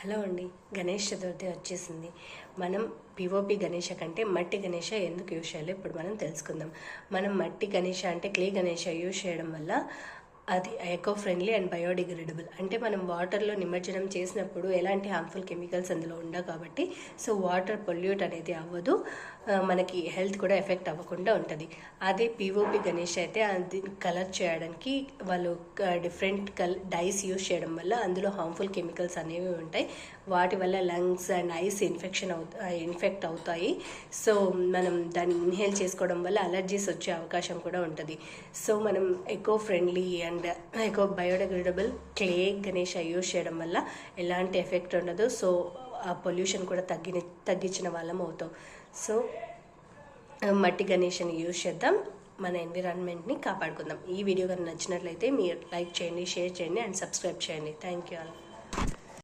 Hello అండి, గణేష్ చతుర్థి వచ్చేసింది. మనం పిఓపి గణేష కంటే మట్టి గణేష ఎందుకు యూజ్ చేయాలో ఇప్పుడు మనం తెలుసుకుందాం. మనం మట్టి గణేష అంటే క్లే గణేష యూజ్ చేయడం వల్ల అది ఎకో ఫ్రెండ్లీ అండ్ బయోడిగ్రేడబుల్. అంటే మనం వాటర్లో నిమజ్జనం చేసినప్పుడు ఎలాంటి హార్మ్ఫుల్ కెమికల్స్ అందులో ఉండవు కాబట్టి సో వాటర్ పొల్యూట్ అనేది అవ్వదు, మనకి హెల్త్ కూడా ఎఫెక్ట్ అవ్వకుండా ఉంటుంది. అదే పిఓపి గణేష్ అయితే అది కలర్ చేయడానికి వాళ్ళు డిఫరెంట్ డైస్ యూజ్ చేయడం వల్ల అందులో హార్మ్ఫుల్ కెమికల్స్ అనేవి ఉంటాయి. వాటి వల్ల లంగ్స్ అండ్ ఐస్ ఇన్ఫెక్ట్ అవుతాయి. సో మనం దాన్ని ఇన్హేల్ చేసుకోవడం వల్ల అలర్జీస్ వచ్చే అవకాశం కూడా ఉంటుంది. సో మనం eco friendly and echo biodegradable clay Ganesha use చేయడం వల్ల ఎలాంటి ఎఫెక్ట్ ఉండదు. సో ఆ పొల్యూషన్ కూడా తగ్గించిన వాళ్ళం అవుతాం. సో మట్టి గణేషని యూజ్ చేద్దాం, మన ఎన్విరాన్మెంట్ని కాపాడుకుందాం. ఈ వీడియో కనుక నచ్చినట్లయితే మీరు లైక్ చేయండి, షేర్ చేయండి అండ్ సబ్స్క్రైబ్ చేయండి. Thank you all.